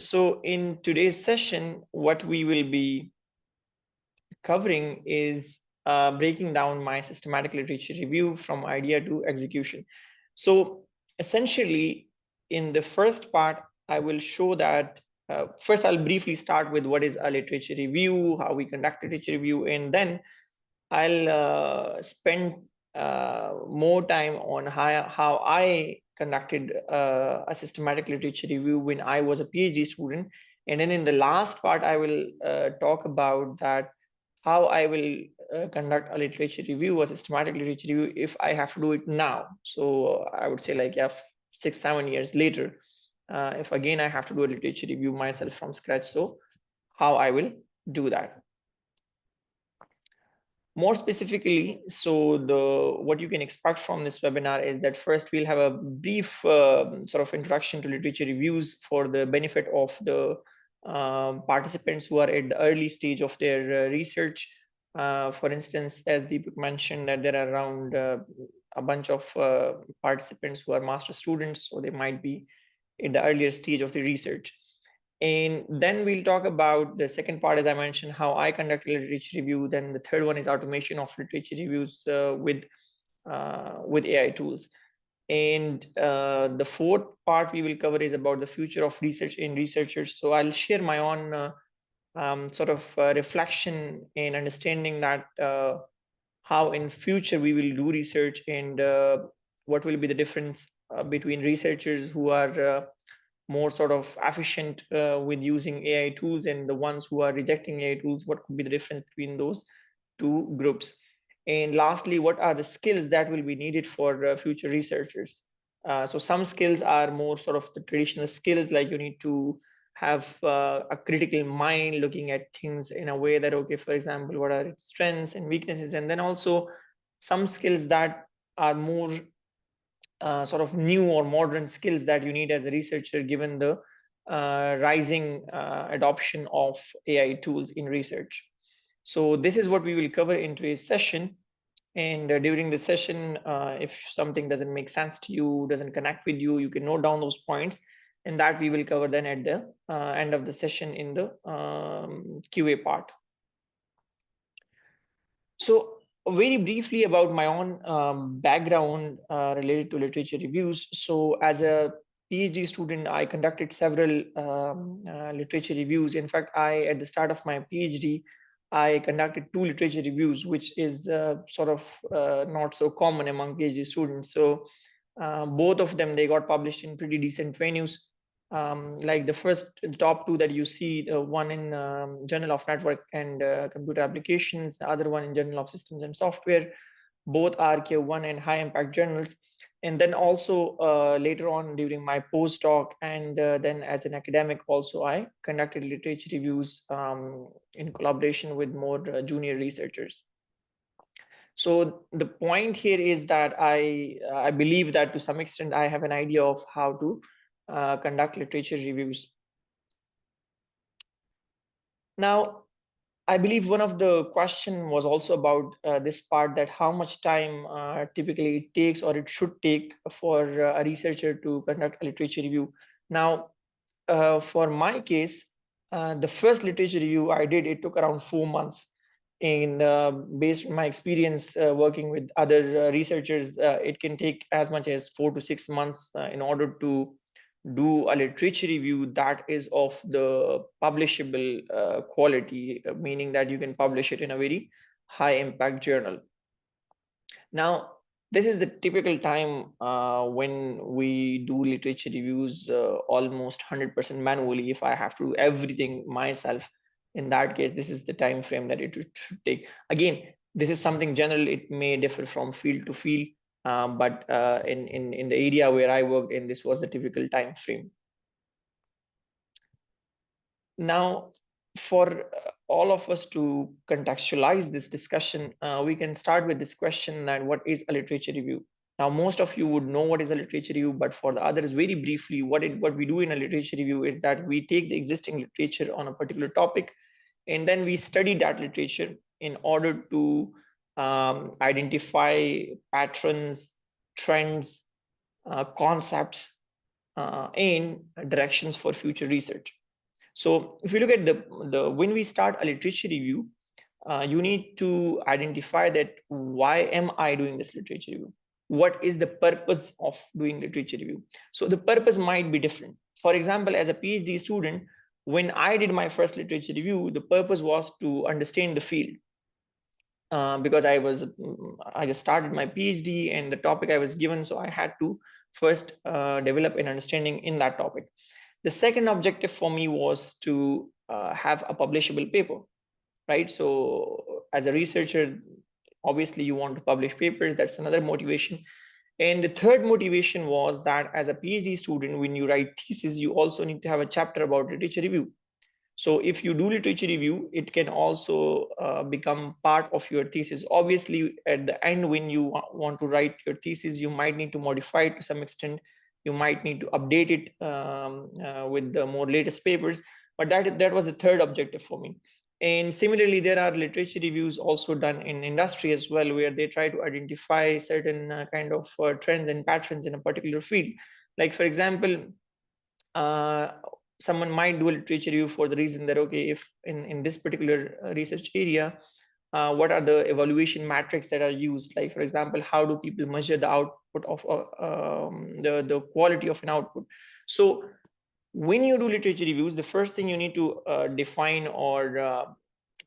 So in today's session, what we will be covering is breaking down my systematic literature review from idea to execution. So essentially, in the first part, I will show that first I'll briefly start with what is a literature review, how we conduct literature review, and then I'll spend more time on how I conducted a systematic literature review when I was a PhD student. And then in the last part, I will talk about that how I will conduct a literature review, a systematic literature review, if I have to do it now. So I would say like, yeah, 6-7 years later, if again I have to do a literature review myself from scratch. So how I will do that. More specifically, so what you can expect from this webinar is that first we'll have a brief sort of introduction to literature reviews for the benefit of the participants who are at the early stage of their research. For instance, as Deepak mentioned, that there are around a bunch of participants who are master students, so they might be in the earlier stage of the research. And then we'll talk about the second part, as I mentioned, how I conduct a literature review. Then the third one is automation of literature reviews with AI tools. And the fourth part we will cover is about the future of research in researchers. So I'll share my own sort of reflection and understanding that how in future we will do research, and what will be the difference between researchers who are more sort of efficient with using AI tools and the ones who are rejecting AI tools. What could be the difference between those two groups? And lastly, what are the skills that will be needed for future researchers? So some skills are more sort of the traditional skills, like you need to have a critical mind, looking at things in a way that, okay, for example, what are its strengths and weaknesses? And then also some skills that are more sort of new or modern skills that you need as a researcher, given the rising adoption of AI tools in research. So this is what we will cover in today's session. And during the session, if something doesn't make sense to you, doesn't connect with you, you can note down those points, and that we will cover then at the end of the session in the QA part. So very briefly about my own background related to literature reviews. So as a PhD student, I conducted several literature reviews. In fact, at the start of my PhD, I conducted 2 literature reviews, which is sort of not so common among PhD students. So both of them, they got published in pretty decent venues. Like the top 2 that you see, one in Journal of Network and Computer Applications, the other one in Journal of Systems and Software. Both are K1 and high impact journals. And then also later on during my postdoc and then as an academic also, I conducted literature reviews in collaboration with more junior researchers. So the point here is that I believe that to some extent I have an idea of how to conduct literature reviews. Now, I believe one of the question was also about this part, that how much time typically it takes or it should take for a researcher to conduct a literature review. Now, for my case, the first literature review I did, it took around 4 months. And based on my experience working with other researchers, it can take as much as 4 to 6 months in order to do a literature review that is of the publishable quality, meaning that you can publish it in a very high impact journal. Now, this is the typical time when we do literature reviews almost 100% manually. If I have to do everything myself, in that case, this is the time frame that it should take. Again, this is something general. It may differ from field to field, but in the area where I worked in, this was the typical time frame. Now, for all of us to contextualize this discussion, we can start with this question, that what is a literature review? Now, most of you would know what is a literature review, but for the others, very briefly, what we do in a literature review is that we take the existing literature on a particular topic, and then we study that literature in order to identify patterns, trends, concepts, and directions for future research. So if you look at the when we start a literature review, you need to identify that why am I doing this literature review? What is the purpose of doing literature review? So the purpose might be different. For example, as a PhD student, when I did my first literature review, the purpose was to understand the field. Because I just started my PhD and the topic I was given, so I had to first develop an understanding in that topic. The second objective for me was to have a publishable paper, right? So as a researcher, obviously you want to publish papers. That's another motivation. And the third motivation was that as a PhD student, when you write thesis, you also need to have a chapter about literature review. So if you do literature review, it can also become part of your thesis. Obviously, at the end, when you want to write your thesis, you might need to modify it to some extent. You might need to update it with the more latest papers. But that was the third objective for me. And similarly, there are literature reviews also done in industry as well, where they try to identify certain kind of trends and patterns in a particular field. Like, for example, uh, someone might do a literature review for the reason that, okay, if in this particular research area, what are the evaluation metrics that are used? Like, for example, how do people measure the output of the quality of an output? So when you do literature reviews, the first thing you need to define or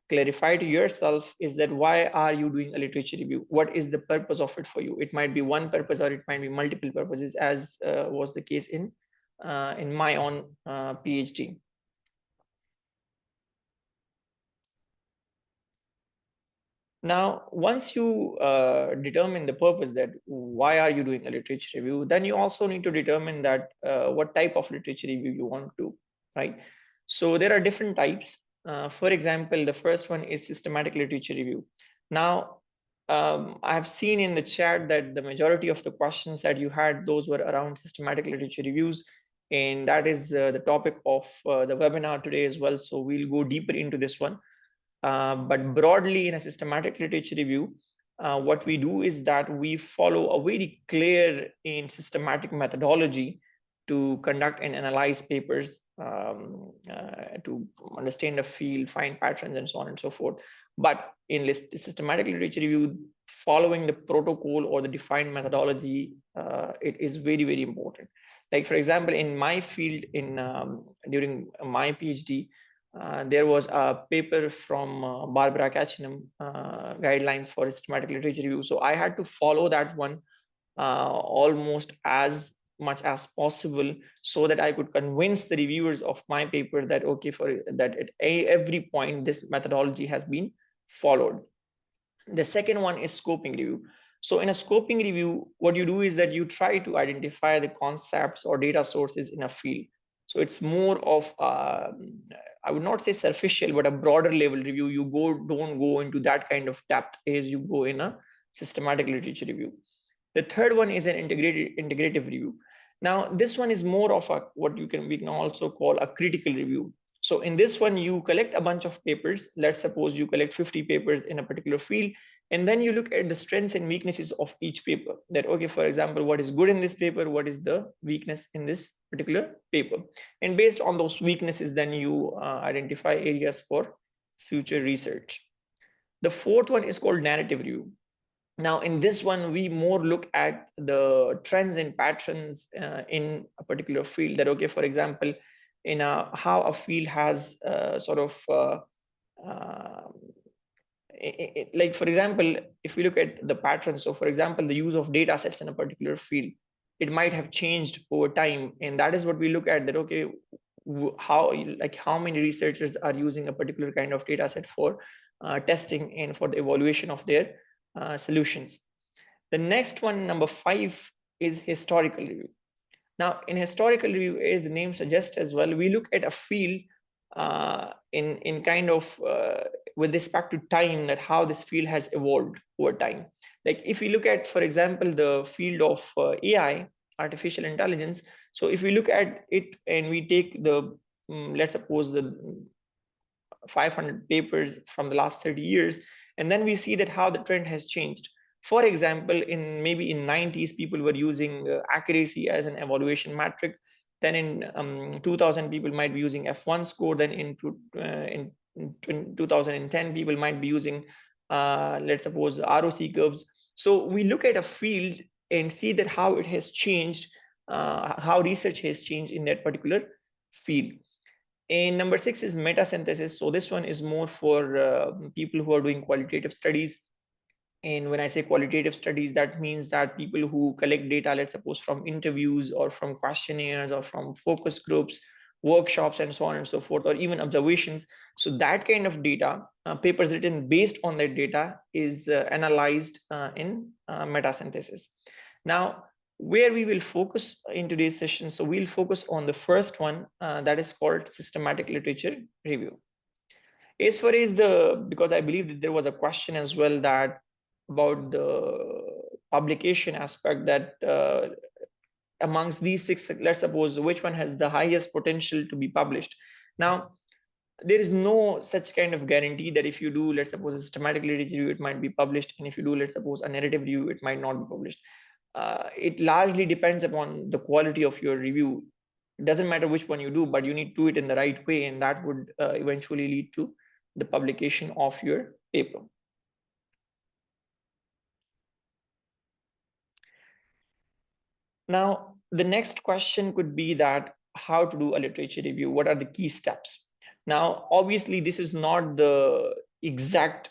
clarify to yourself is that why are you doing a literature review? What is the purpose of it for you? It might be one purpose or it might be multiple purposes, as was the case in my own PhD. Now, once you determine the purpose, that why are you doing a literature review, then you also need to determine that what type of literature review you want to, right? So there are different types. For example, the first one is systematic literature review. Now, I have seen in the chat that the majority of the questions that you had, those were around systematic literature reviews. And that is the topic of the webinar today as well. So we'll go deeper into this one. But broadly, in a systematic literature review, what we do is that we follow a very clear and systematic methodology to conduct and analyze papers, to understand the field, find patterns, and so on and so forth. But in systematic literature review, following the protocol or the defined methodology, it is very, very important. Like, for example, in my field, during my PhD, there was a paper from Barbara Kachinam, guidelines for systematic literature review. So I had to follow that one almost as much as possible, so that I could convince the reviewers of my paper that, okay, for that at every point this methodology has been followed. The second one is scoping review. So in a scoping review, what you do is that you try to identify the concepts or data sources in a field. So it's more of, I would not say superficial, but a broader level review. You don't go into that kind of depth as you go in a systematic literature review. The third one is an integrative review. Now, this one is more of a what we can also call a critical review. So in this one, you collect a bunch of papers. Let's suppose you collect 50 papers in a particular field, and then you look at the strengths and weaknesses of each paper. That, okay, for example, what is good in this paper, what is the weakness in this particular paper, and based on those weaknesses, then you identify areas for future research. The fourth one is called narrative review. Now, in this one, we more look at the trends and patterns in a particular field. That, okay, for example, in how a field has uh, like, for example, if we look at the patterns, so for example, the use of data sets in a particular field, it might have changed over time. And that is what we look at, that, okay, how many researchers are using a particular kind of data set for testing and for the evaluation of their solutions. The next one, number 5, is historical review. Now, in historical review, as the name suggests as well, we look at a field in kind of with respect to time, that how this field has evolved over time. Like, if we look at, for example, the field of AI, artificial intelligence. So if we look at it and we take the, let's suppose the 500 papers from the last 30 years, and then we see that how the trend has changed. For example, maybe in 90s, people were using accuracy as an evaluation metric. Then in 2000, people might be using F1 score. Then in 2010, people might be using, let's suppose, ROC curves. So we look at a field and see that how it has changed, how research has changed in that particular field. And number 6 is meta synthesis. So this one is more for people who are doing qualitative studies. And when I say qualitative studies, that means that people who collect data, let's suppose from interviews or from questionnaires or from focus groups, workshops, and so on and so forth, or even observations. So that kind of data, papers written based on that data, is analyzed in metasynthesis. Now, where we will focus in today's session, so we'll focus on the first one, that is called systematic literature review. As far as because I believe that there was a question as well that about the publication aspect, that amongst these 6, let's suppose, which one has the highest potential to be published. Now, there is no such kind of guarantee that if you do, let's suppose, a systematic literature review, it might be published, and if you do, let's suppose, a narrative review, it might not be published. It largely depends upon the quality of your review. It doesn't matter which one you do, but you need to do it in the right way, and that would eventually lead to the publication of your paper. Now, the next question could be that how to do a literature review? What are the key steps? Now, obviously, this is not the exact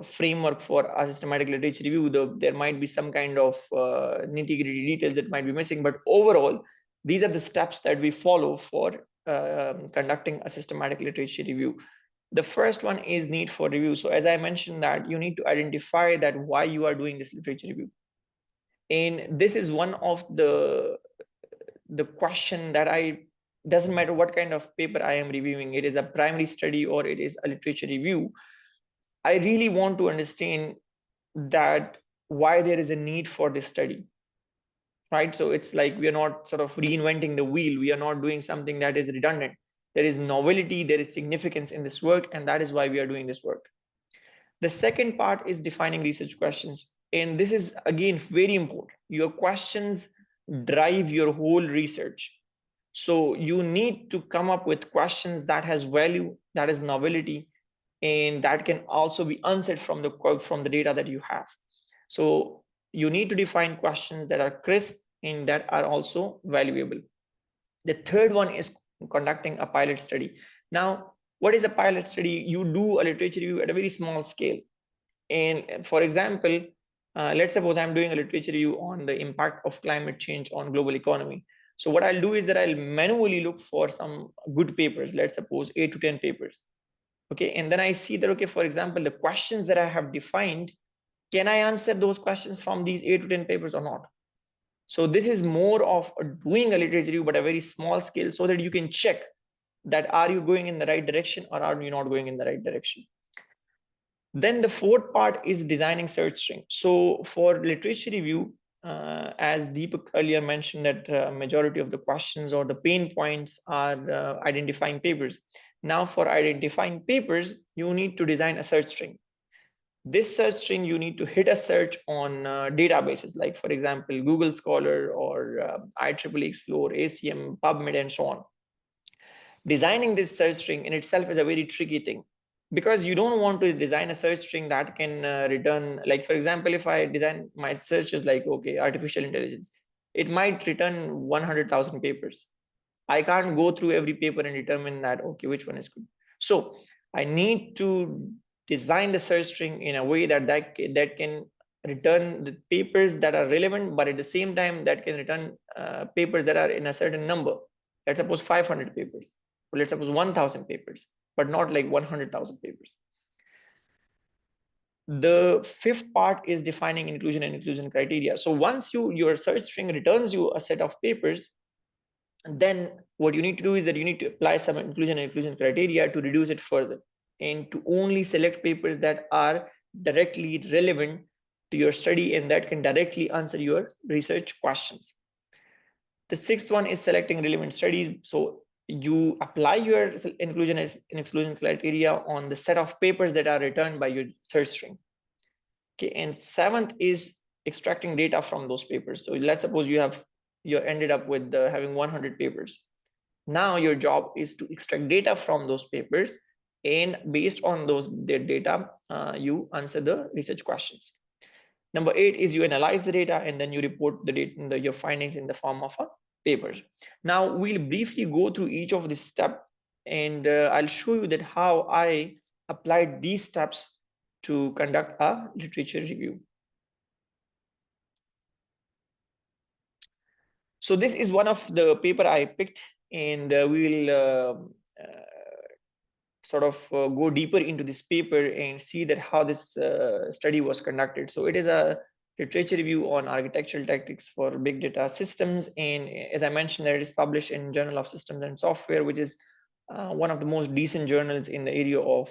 framework for a systematic literature review, though there might be some kind of nitty-gritty details that might be missing. But overall, these are the steps that we follow for conducting a systematic literature review. The first one is need for review. So as I mentioned, that you need to identify that why you are doing this literature review. And this is one of the question that doesn't matter what kind of paper I am reviewing, it is a primary study or it is a literature review, I really want to understand that why there is a need for this study, right? So it's like we are not sort of reinventing the wheel. We are not doing something that is redundant. There is novelty, there is significance in this work, and that is why we are doing this work. The second part is defining research questions. And this is, again, very important. Your questions drive your whole research. So you need to come up with questions that has value, that is novelty, and that can also be answered from the data that you have. So you need to define questions that are crisp and that are also valuable. The third one is conducting a pilot study. Now, what is a pilot study? You do a literature review at a very small scale. And for example, let's suppose I'm doing a literature review on the impact of climate change on global economy. So what I'll do is that I'll manually look for some good papers, let's suppose 8 to 10 papers. Okay, and then I see that, okay, for example, the questions that I have defined, can I answer those questions from these 8 to 10 papers or not? So this is more of doing a literature review, but a very small scale, so that you can check that are you going in the right direction or are you not going in the right direction. Then the fourth part is designing search string. So for literature review, as Deepak earlier mentioned, that majority of the questions or the pain points are identifying papers. Now for identifying papers, you need to design a search string. This search string, you need to hit a search on databases, like for example, Google Scholar or IEEE Explore, ACM, PubMed, and so on. Designing this search string in itself is a very tricky thing, because you don't want to design a search string that can return, like for example, if I design my searches like, okay, artificial intelligence, it might return 100,000 papers. I can't go through every paper and determine that, okay, which one is good. So I need to design the search string in a way that can return the papers that are relevant, but at the same time that can return papers that are in a certain number. Let's suppose 500 papers, or let's suppose 1,000 papers, but not like 100,000 papers. The fifth part is defining inclusion and exclusion criteria. So once your search string returns you a set of papers, then what you need to do is that you need to apply some inclusion and exclusion criteria to reduce it further, and to only select papers that are directly relevant to your study and that can directly answer your research questions. The sixth one is selecting relevant studies. So you apply your inclusion and exclusion criteria on the set of papers that are returned by your search string. Okay, and seventh is extracting data from those papers. So let's suppose you have you ended up with having 100 papers. Now your job is to extract data from those papers, and based on those data, you answer the research questions. Number 8 is you analyze the data and then you report the data, your findings in the form of a papers. Now we'll briefly go through each of these steps, and I'll show you that how I applied these steps to conduct a literature review. So this is one of the paper I picked, and we'll sort of go deeper into this paper and see that how this study was conducted. So it is a literature review on architectural tactics for big data systems, and as I mentioned, that it is published in Journal of Systems and Software, which is one of the most decent journals in the area of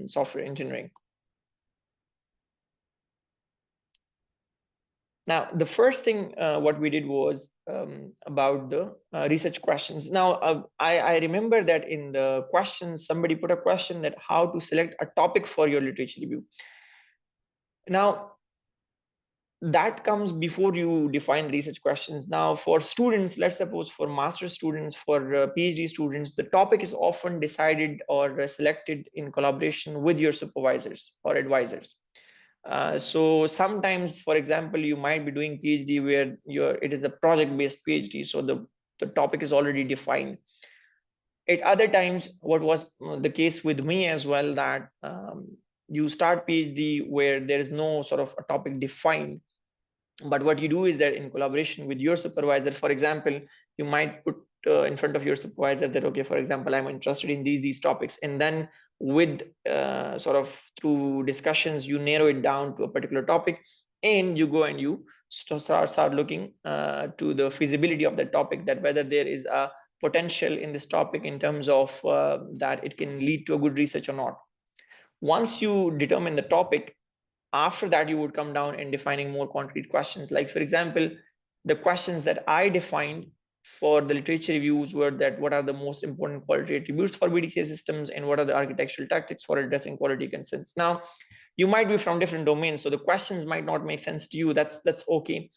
software engineering. Now, the first thing what we did was about the research questions. Now, I remember that in the questions, somebody put a question that how to select a topic for your literature review. Now, that comes before you define research questions. Now, for students, let's suppose for master students, for PhD students, the topic is often decided or selected in collaboration with your supervisors or advisors. So sometimes, for example, you might be doing PhD where it is a project-based PhD, so the topic is already defined. At other times, what was the case with me as well, that you start PhD where there is no sort of a topic defined, but what you do is that in collaboration with your supervisor, for example, you might put in front of your supervisor that, okay, for example, I'm interested in these topics, and then with sort of through discussions, you narrow it down to a particular topic, and you go and you start looking to the feasibility of that topic, that whether there is a potential in this topic in terms of that it can lead to a good research or not. Once you determine the topic, after that you would come down and defining more concrete questions. Like, for example, the questions that I defined for the literature reviews were that what are the most important quality attributes for BDCA systems, and what are the architectural tactics for addressing quality concerns. Now, you might be from different domains, so the questions might not make sense to you. That's okay.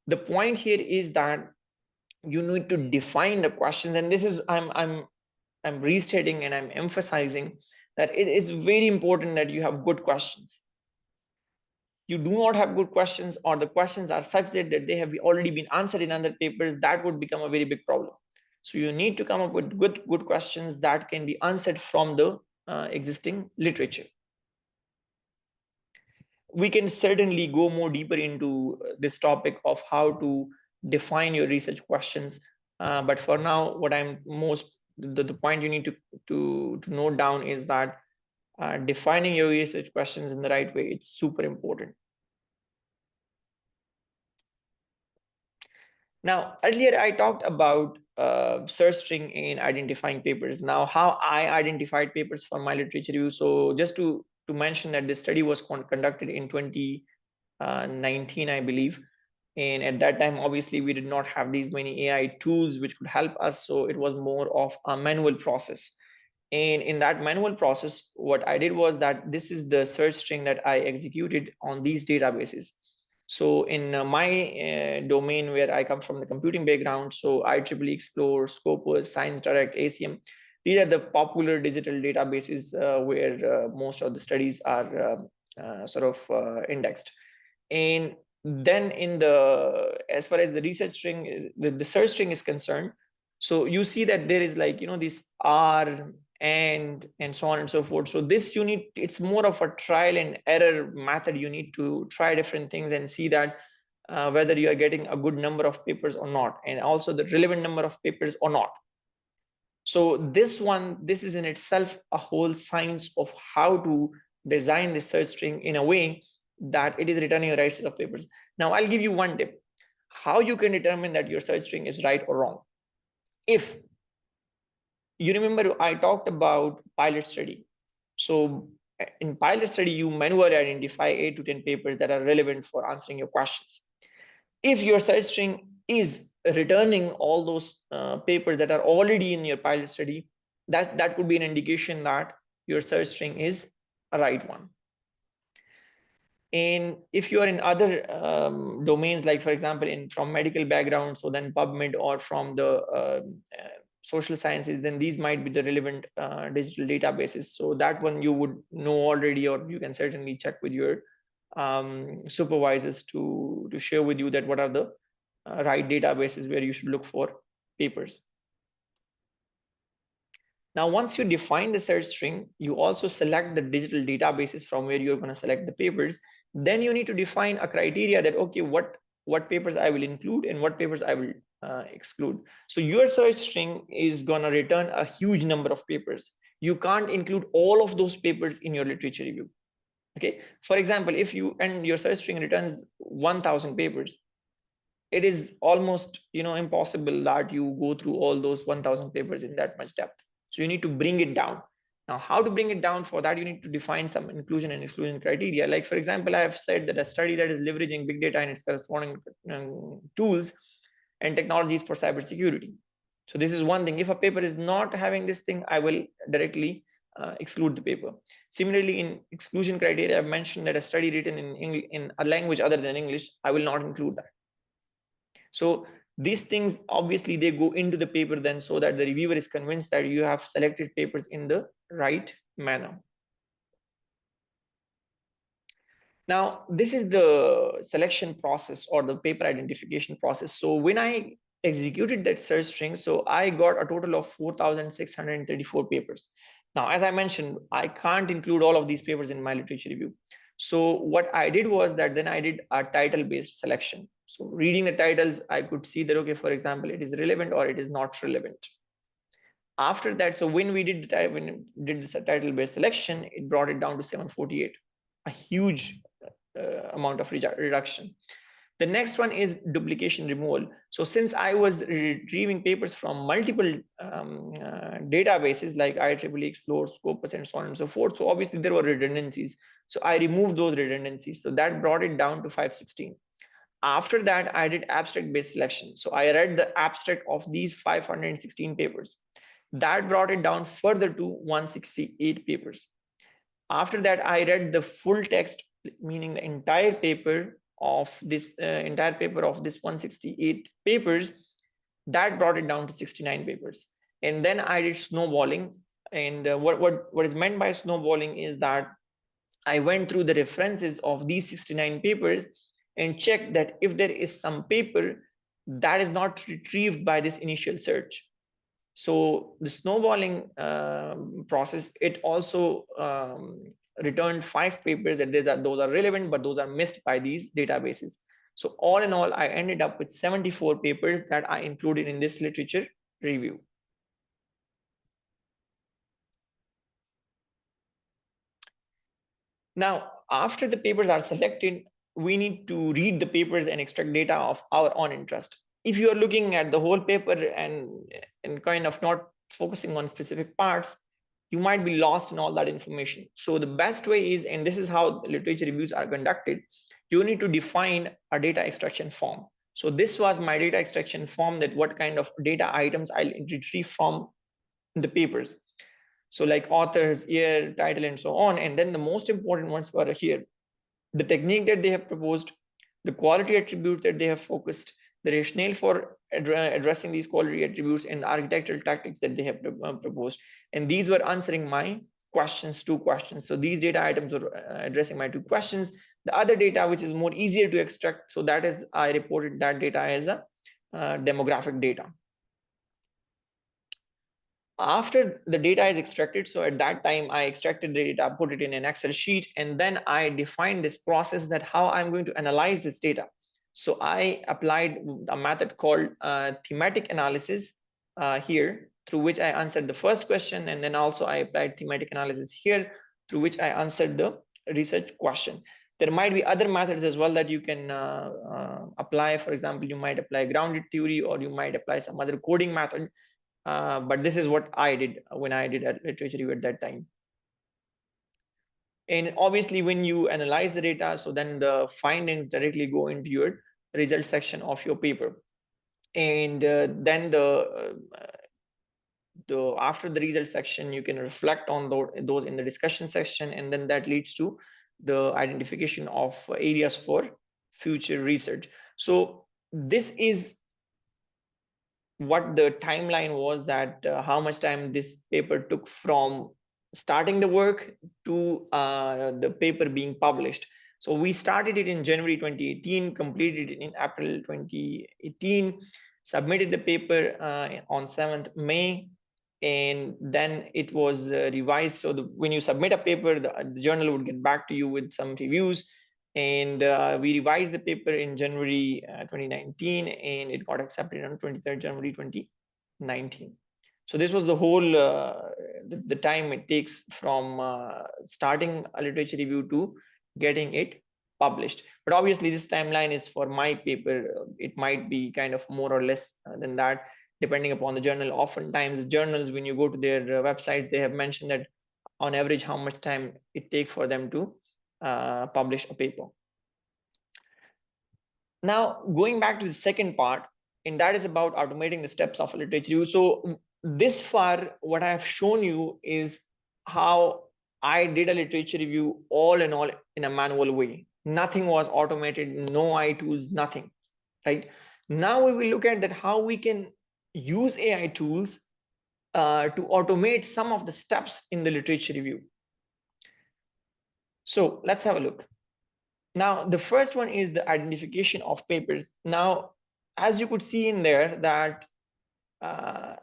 The point here is that you need to define the questions, and this is I'm restating and I'm emphasizing that it is very important that you have good questions. You do not have good questions, or the questions are such that they have already been answered in other papers, that would become a very big problem. So you need to come up with good questions that can be answered from the existing literature. We can certainly go more deeper into this topic of how to define your research questions, but for now, what I'm the point you need to note down is that defining your research questions in the right way, it's super important. Now, earlier I talked about search string in identifying papers. Now, how I identified papers for my literature review. So just to mention that this study was conducted in 2019, I believe. And at that time, obviously, we did not have these many AI tools which could help us. So it was more of a manual process. And in that manual process, what I did was that this is the search string that I executed on these databases. So in my domain, where I come from the computing background, so IEEE Explore, Scopus, Science Direct, ACM, these are the popular digital databases where most of the studies are sort of indexed. And then as far as the research string is, the search string is concerned, so you see that there is, like, this R and so on and so forth. So this it's more of a trial and error method. You need to try different things and see that whether you are getting a good number of papers or not, and also the relevant number of papers or not. So this is in itself a whole science of how to design the search string in a way that it is returning the right set of papers. Now, I'll give you one tip how you can determine that your search string is right or wrong. If you remember, I talked about pilot study. So in pilot study, you manually identify 8 to 10 papers that are relevant for answering your questions. If your search string is returning all those papers that are already in your pilot study, that could be an indication that your search string is a right one. And if you are in other domains, like for example, from medical background, so then PubMed, or from the social sciences, then these might be the relevant digital databases. So that one you would know already, or you can certainly check with your supervisors to share with you that what are the right databases where you should look for papers. Now, once you define the search string, you also select the digital databases from where you're going to select the papers. Then you need to define a criteria that, okay, what papers I will include and what papers I will exclude. So your search string is going to return a huge number of papers. You can't include all of those papers in your literature review. Okay. For example, if you and your search string returns 1,000 papers, it is almost impossible that you go through all those 1,000 papers in that much depth. So you need to bring it down. Now, how to bring it down? For that, you need to define some inclusion and exclusion criteria. Like, for example, I have said that a study that is leveraging big data and its corresponding tools and technologies for cybersecurity. So this is one thing. If a paper is not having this thing, I will directly exclude the paper. Similarly, in exclusion criteria, I've mentioned that a study written in a language other than English, I will not include that. So these things, obviously, they go into the paper then, so that the reviewer is convinced that you have selected papers in the right manner. Now, this is the selection process or the paper identification process. So when I executed that search string, so I got a total of 4,634 papers. Now, as I mentioned, I can't include all of these papers in my literature review. So what I did was that then I did a title-based selection. So reading the titles, I could see that, okay, for example, it is relevant or it is not relevant. After that, so when we did the title-based selection, it brought it down to 748, a huge amount of reduction. The next one is duplication removal. So since I was retrieving papers from multiple databases like IEEE, Explore, Scopus, and so on and so forth, so obviously there were redundancies. So I removed those redundancies. So that brought it down to 516. After that, I did abstract-based selection. So I read the abstract of these 516 papers. That brought it down further to 168 papers. After that, I read the full text, meaning the entire paper of this 168 papers. That brought it down to 69 papers. And then I did snowballing. And what is meant by snowballing is that I went through the references of these 69 papers and checked that if there is some paper that is not retrieved by this initial search. So the snowballing process, it also returned 5 papers that those are relevant, but those are missed by these databases. So all in all, I ended up with 74 papers that I included in this literature review. Now, after the papers are selected, we need to read the papers and extract data of our own interest. If you are looking at the whole paper and kind of not focusing on specific parts, you might be lost in all that information. So the best way is, and this is how literature reviews are conducted, you need to define a data extraction form. So this was my data extraction form, that what kind of data items I'll retrieve from the papers. So like authors, year, title, and so on. And then the most important ones were here: the technique that they have proposed, the quality attributes that they have focused, the rationale for addressing these quality attributes, and the architectural tactics that they have proposed. And these were answering my questions, 2 questions. So these data items were addressing my 2 questions. The other data, which is more easier to extract, so that is, I reported that data as a demographic data. After the data is extracted, so at that time I extracted the data, put it in an Excel sheet, and then I defined this process that how I'm going to analyze this data. So I applied a method called thematic analysis here, through which I answered the first question, and then also I applied thematic analysis here, through which I answered the research question. There might be other methods as well that you can apply. For example, you might apply grounded theory, or you might apply some other coding method. But this is what I did when I did a literature review at that time. And obviously, when you analyze the data, so then the findings directly go into your result section of your paper. And then after the result section, you can reflect on those in the discussion section, and then that leads to the identification of areas for future research. So this is what the timeline was, that how much time this paper took from starting the work to the paper being published. So we started it in January 2018, completed it in April 2018, submitted the paper on 7th May, and then it was revised. So when you submit a paper, the journal would get back to you with some reviews, and we revised the paper in January 2019, and it got accepted on 23rd January 2019. So this was the whole the time it takes from starting a literature review to getting it published. But obviously this timeline is for my paper. It might be kind of more or less than that, depending upon the journal. Oftentimes the journals, when you go to their website, they have mentioned that on average how much time it takes for them to publish a paper. Now, going back to the second part, and that is about automating the steps of a literature review. So this far, what I have shown you is how I did a literature review all in all in a manual way. Nothing was automated, no AI tools, nothing, right? Now we will look at that how we can use AI tools to automate some of the steps in the literature review. So let's have a look. Now, the first one is the identification of papers. Now, as you could see in there that uh,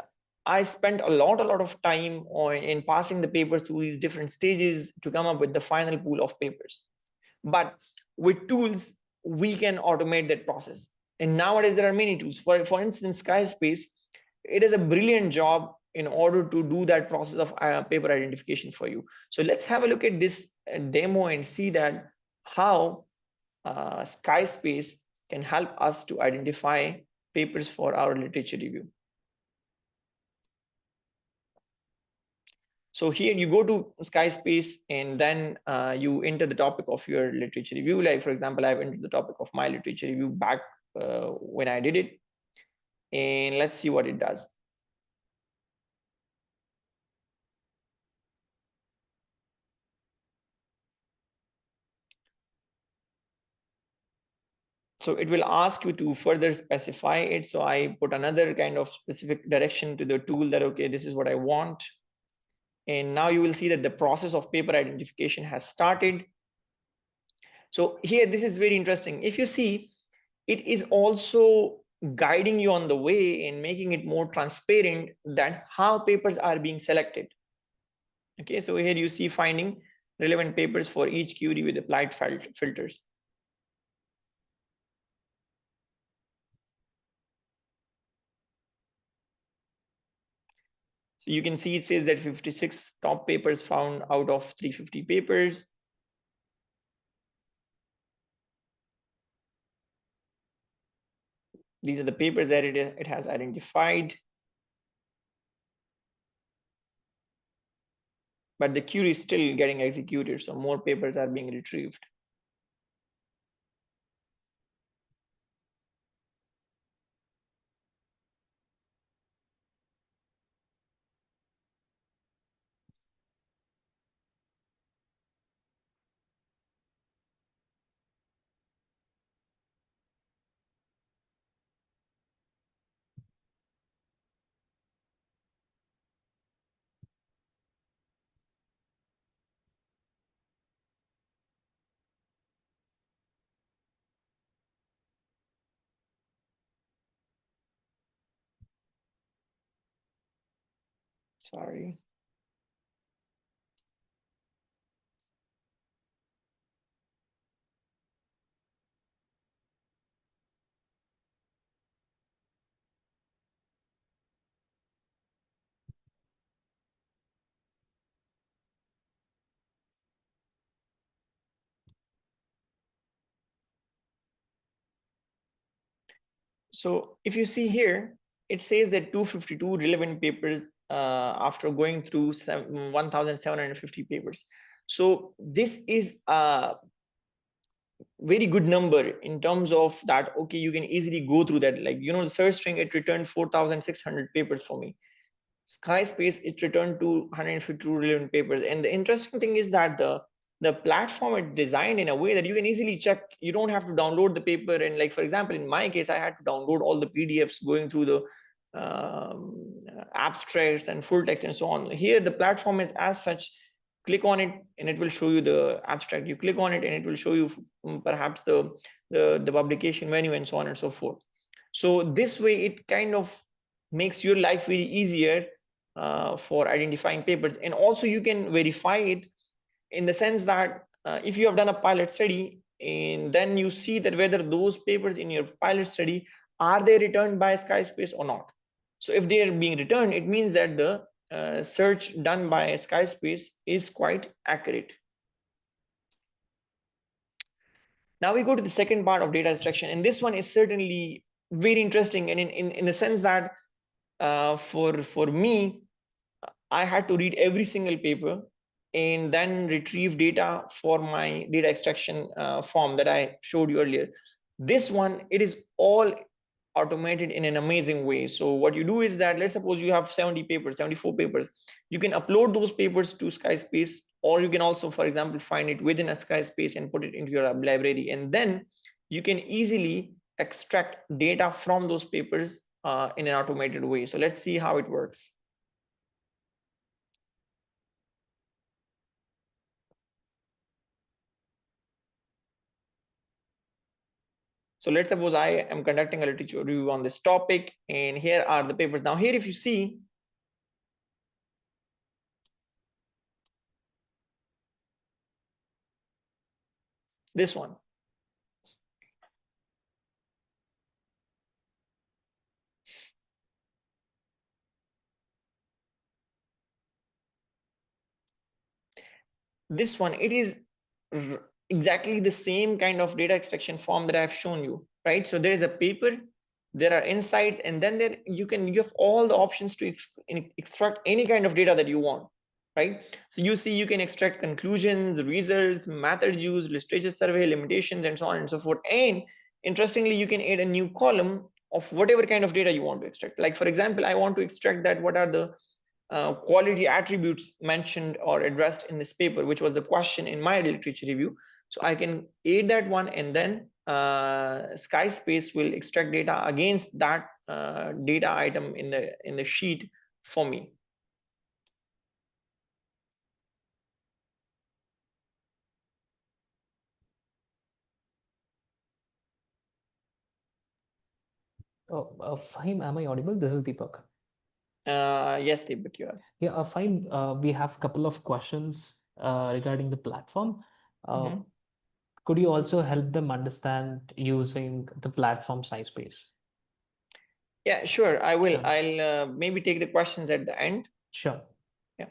I spent a lot of time in passing the papers through these different stages to come up with the final pool of papers. But with tools, we can automate that process. And nowadays, there are many tools. For instance, SciSpace, it is a brilliant job in order to do that process of paper identification for you. So let's have a look at this demo and see that how SciSpace can help us to identify papers for our literature review. So here you go to SciSpace, and then you enter the topic of your literature review. Like, for example, I've entered the topic of my literature review back when I did it. And let's see what it does. So it will ask you to further specify it. So I put another kind of specific direction to the tool that, okay, this is what I want. And now you will see that the process of paper identification has started. So here, this is very interesting. If you see, it is also guiding you on the way and making it more transparent that how papers are being selected. Okay, so here you see finding relevant papers for each query with applied filters. So you can see it says that 56 top papers found out of 350 papers. These are the papers that it has identified. But the query is still getting executed, so more papers are being retrieved. Sorry. So if you see here, it says that 252 relevant papers after going through 1,750 papers. So this is a very good number in terms of that. Okay, you can easily go through that. Like, the search string, it returned 4,600 papers for me. SciSpace, it returned to 152 relevant papers. And the interesting thing is that the the platform is designed in a way that you can easily check. You don't have to download the paper, and like for example, in my case, I had to download all the PDFs, going through the abstracts and full text and so on. Here the platform is as such. Click on it and it will show you the abstract. You click on it and it will show you perhaps the publication menu and so on and so forth. So this way it kind of makes your life very easier for identifying papers. And also you can verify it in the sense that if you have done a pilot study and then you see that whether those papers in your pilot study, are they returned by SciSpace or not. So if they are being returned, it means that the search done by SciSpace is quite accurate. Now we go to the second part of data extraction, and this one is certainly very interesting, and in the sense that for me, I had to read every single paper and then retrieve data for my data extraction form that I showed you earlier. This one, it is all automated in an amazing way. So what you do is that, let's suppose you have 70 papers, 74 papers. You can upload those papers to SciSpace, or you can also, for example, find it within a SciSpace and put it into your library. And then you can easily extract data from those papers in an automated way. So let's see how it works. So let's suppose I am conducting a literature review on this topic, and here are the papers. Now here, if you see, this one. This one, it is exactly the same kind of data extraction form that I've shown you, right? So there is a paper, there are insights, and then there you have all the options to extract any kind of data that you want, right? So you see, you can extract conclusions, results, methods used, literature survey, limitations, and so on and so forth. And interestingly, you can add a new column of whatever kind of data you want to extract. Like for example, I want to extract that what are the quality attributes mentioned or addressed in this paper, which was the question in my literature review. So I can add that one, and then SciSpace will extract data against that data item in the sheet for me. Fahim, am I audible? This is Deepak. Yes, Deepak, you are. Yeah, fine. We have a couple of questions regarding the platform. Could you also help them understand using the platform SciSpace? Yeah, sure. I will. Sure. I'll maybe take the questions at the end. Sure. Yeah.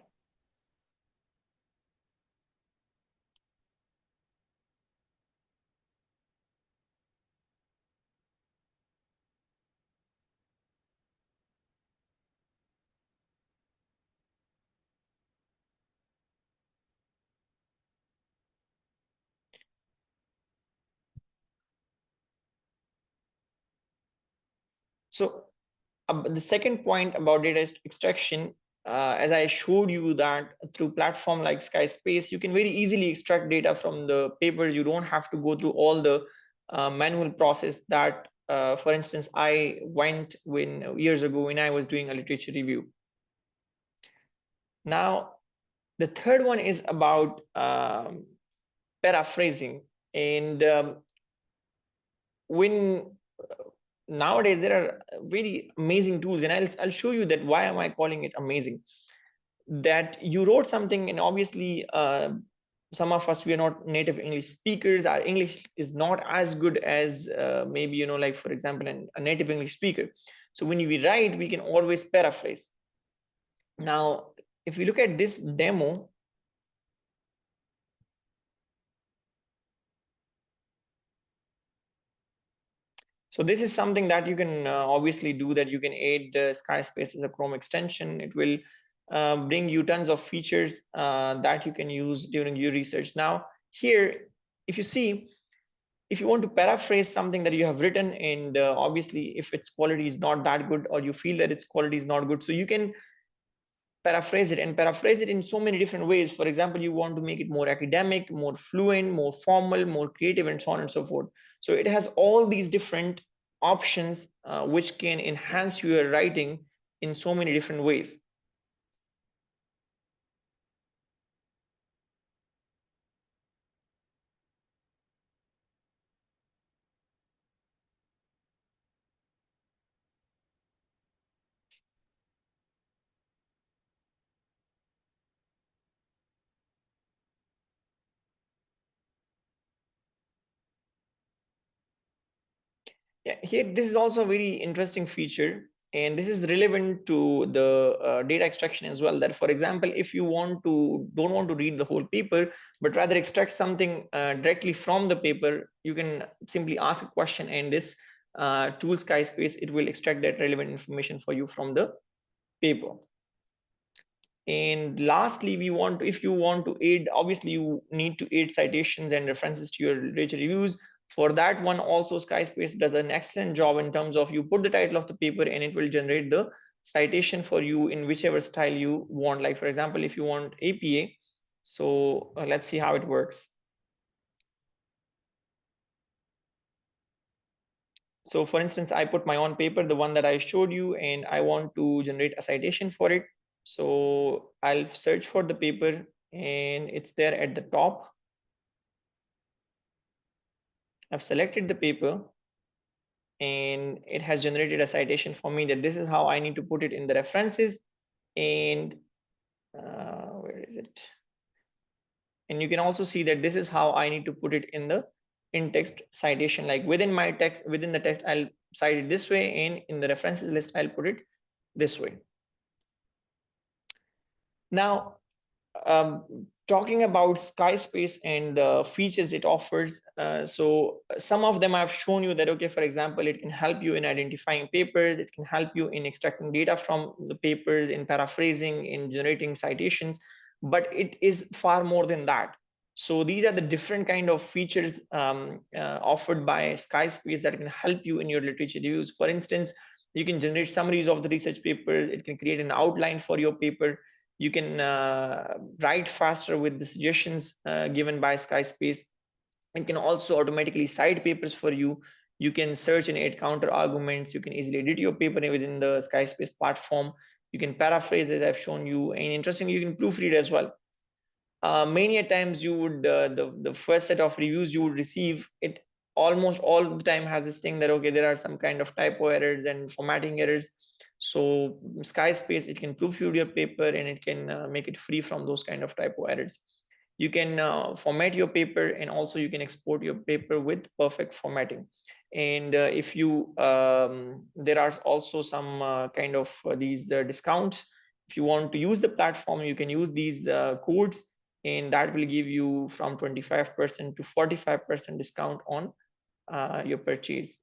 So the second point about data extraction, as I showed you that through platform like SciSpace, you can very easily extract data from the papers. You don't have to go through all the manual process that, for instance, I went when years ago when I was doing a literature review. Now, the third one is about paraphrasing. And when nowadays there are very amazing tools, and I'll show you that why am I calling it amazing. That you wrote something, and obviously some of us, we are not native English speakers. Our English is not as good as maybe like for example a native English speaker. So when we write, we can always paraphrase. Now if you look at this demo, so this is something that you can obviously do, that you can add SciSpace as a Chrome extension. It will bring you tons of features that you can use during your research. Now here, if you see, if you want to paraphrase something that you have written, and obviously if its quality is not that good, or you feel that its quality is not good, so you can paraphrase it, and paraphrase it in so many different ways. For example, you want to make it more academic, more fluent, more formal, more creative, and so on and so forth. So it has all these different options which can enhance your writing in so many different ways. Yeah, here this is also a very interesting feature, and this is relevant to the data extraction as well. That, for example, if you don't want to read the whole paper, but rather extract something directly from the paper, you can simply ask a question, and this tool SciSpace, it will extract that relevant information for you from the paper. And lastly, if you want to aid, obviously you need to aid citations and references to your literature reviews. For that one also, SciSpace does an excellent job in terms of you put the title of the paper and it will generate the citation for you in whichever style you want. Like for example, if you want APA, so let's see how it works. So for instance, I put my own paper, the one that I showed you, and I want to generate a citation for it. So I'll search for the paper and it's there at the top. I've selected the paper and it has generated a citation for me that this is how I need to put it in the references. And where is it? And you can also see that this is how I need to put it in the in-text citation. Like within my text, within the text, I'll cite it this way, and in the references list, I'll put it this way. Now, talking about SciSpace and the features it offers, so some of them I've shown you that, okay, for example, it can help you in identifying papers, it can help you in extracting data from the papers, in paraphrasing, in generating citations, but it is far more than that. So these are the different kind of features offered by SciSpace that can help you in your literature reviews. For instance, you can generate summaries of the research papers, it can create an outline for your paper, you can write faster with the suggestions given by SciSpace. It can also automatically cite papers for you. You can search and add counter arguments. You can easily edit your paper within the SciSpace platform. You can paraphrase, as I've shown you, and interestingly, you can proofread as well. Many a times you would the first set of reviews you would receive, it almost all the time has this thing that, okay, there are some kind of typo errors and formatting errors. So SciSpace, it can proofread your paper and it can make it free from those kind of typo errors. You can format your paper, and also you can export your paper with perfect formatting. And if you there are also some kind of these discounts. If you want to use the platform, you can use these codes, and that will give you from 25% to 45% discount on your purchase.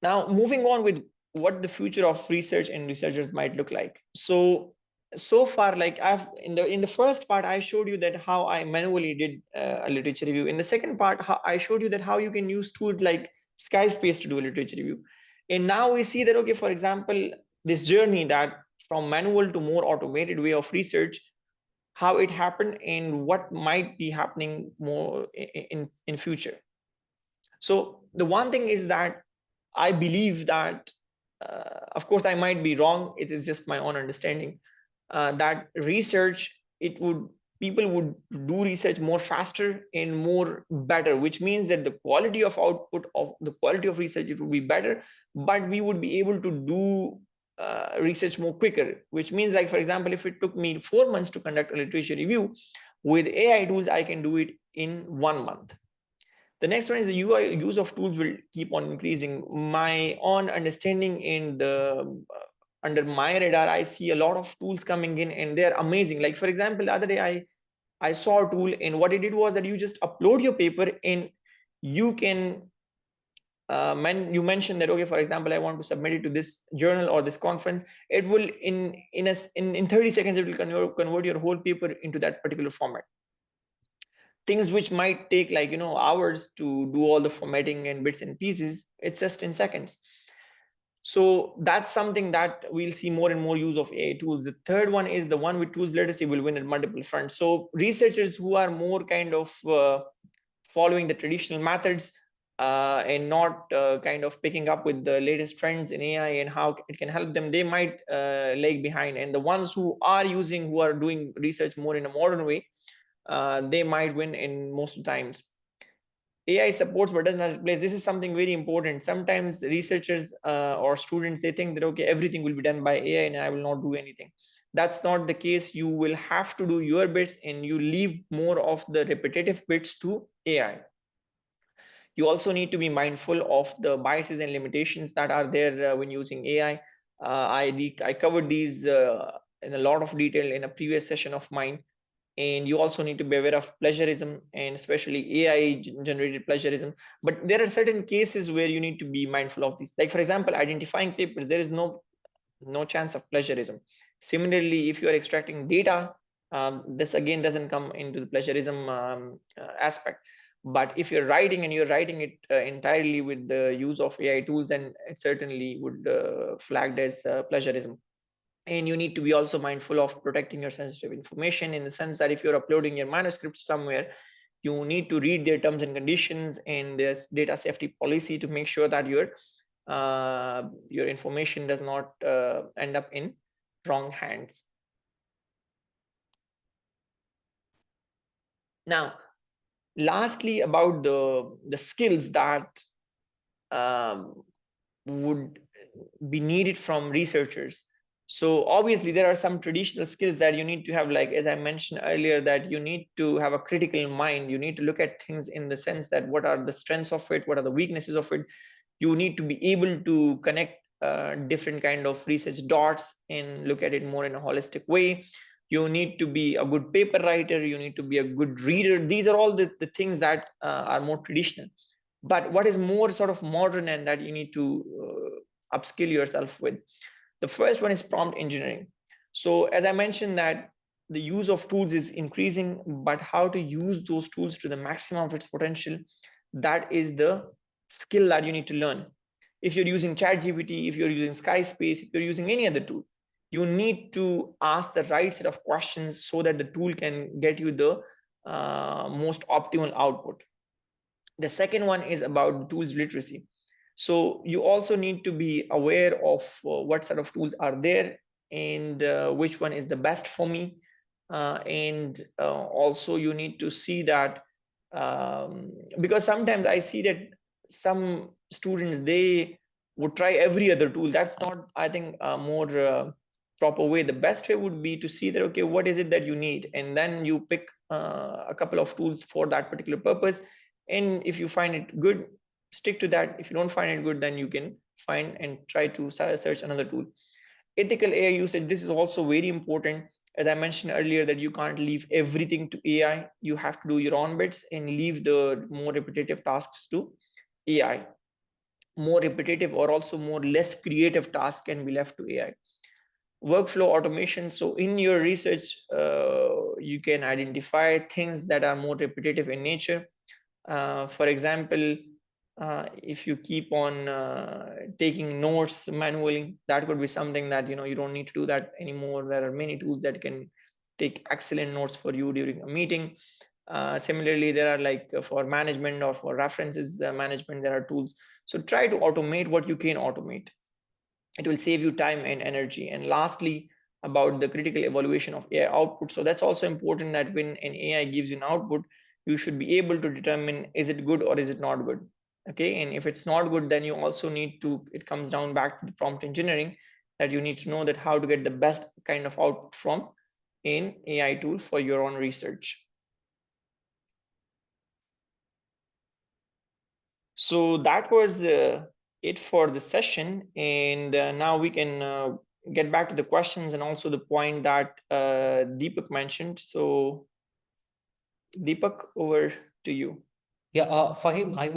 Now, moving on with what the future of research and researchers might look like. So far, like I've in the first part, I showed you that how I manually did a literature review. In the second part, I showed you that how you can use tools like SciSpace to do a literature review. And now we see that, okay, for example, this journey that from manual to more automated way of research, how it happened and what might be happening more in future. So the one thing is that I believe that, of course, I might be wrong. It is just my own understanding that research, people would do research more faster and more better, which means that the quality of output of the quality of research, it would be better, but we would be able to do research more quicker. Which means, like for example, if it took me 4 months to conduct a literature review, with AI tools, I can do it in 1 month. The next one is the UI use of tools will keep on increasing. My own understanding in the under my radar, I see a lot of tools coming in and they're amazing. Like for example, the other day I saw a tool, and what it did was that you just upload your paper and you can you mentioned that, okay, for example, I want to submit it to this journal or this conference. It will in 30 seconds it will convert your whole paper into that particular format. Things which might take like hours to do all the formatting and bits and pieces, it's just in seconds. So that's something that we'll see more and more use of AI tools. The third one is the one with tools literacy will win at multiple fronts. So researchers who are more kind of following the traditional methods and not kind of picking up with the latest trends in AI and how it can help them, they might lag behind. And the ones who are doing research more in a modern way, they might win in most of the times. AI supports but does not replace. This is something very important. Sometimes researchers or students, they think that, okay, everything will be done by AI and I will not do anything. That's not the case. You will have to do your bits and you leave more of the repetitive bits to AI. You also need to be mindful of the biases and limitations that are there when using AI. I covered these in a lot of detail in a previous session of mine. And you also need to be aware of plagiarism, and especially AI generated plagiarism. But there are certain cases where you need to be mindful of these. Like, for example, identifying papers, there is no chance of plagiarism. Similarly, if you are extracting data, this again doesn't come into the plagiarism aspect. But if you're writing and you're writing it entirely with the use of AI tools, then it certainly would flagged as plagiarism. And you need to be also mindful of protecting your sensitive information, in the sense that if you're uploading your manuscript somewhere, you need to read their terms and conditions and there's data safety policy to make sure that your information does not end up in wrong hands. Now, lastly, about the skills that would be needed from researchers. So obviously there are some traditional skills that you need to have, like as I mentioned earlier, that you need to have a critical mind. You need to look at things in the sense that what are the strengths of it, what are the weaknesses of it. You need to be able to connect different kind of research dots and look at it more in a holistic way. You need to be a good paper writer, you need to be a good reader. These are all the things that are more traditional. But what is more sort of modern and that you need to upskill yourself with, the first one is prompt engineering. So as I mentioned that the use of tools is increasing, but how to use those tools to the maximum of its potential, that is the skill that you need to learn. If you're using ChatGPT, if you're using SciSpace, if you're using any other tool, you need to ask the right set of questions so that the tool can get you the most optimal output. The second one is about tools literacy. So you also need to be aware of what sort of tools are there and which one is the best for me. And also you need to see that, because sometimes I see that some students, they would try every other tool. That's not, I think, a more proper way. The best way would be to see that, okay, what is it that you need? And then you pick a couple of tools for that particular purpose. And if you find it good, stick to that. If you don't find it good, then you can find and try to search another tool. Ethical AI usage, this is also very important. As I mentioned earlier, that you can't leave everything to AI. You have to do your own bits and leave the more repetitive tasks to AI. More repetitive or also more less creative tasks can be left to AI. Workflow automation. So in your research, you can identify things that are more repetitive in nature. For example, if you keep on taking notes manually, that could be something that you don't need to do that anymore. There are many tools that can take excellent notes for you during a meeting. Similarly, there are like for management or for references management, there are tools. So try to automate what you can automate. It will save you time and energy. And lastly, about the critical evaluation of AI output. So that's also important, that when an AI gives you an output, you should be able to determine, is it good or is it not good? Okay, and if it's not good, then you also need to, it comes down back to the prompt engineering, that you need to know that how to get the best kind of output from an AI tool for your own research. So that was it for the session, and now we can get back to the questions and also the point that Deepak mentioned. So Deepak, over to you. Yeah, Fahim, I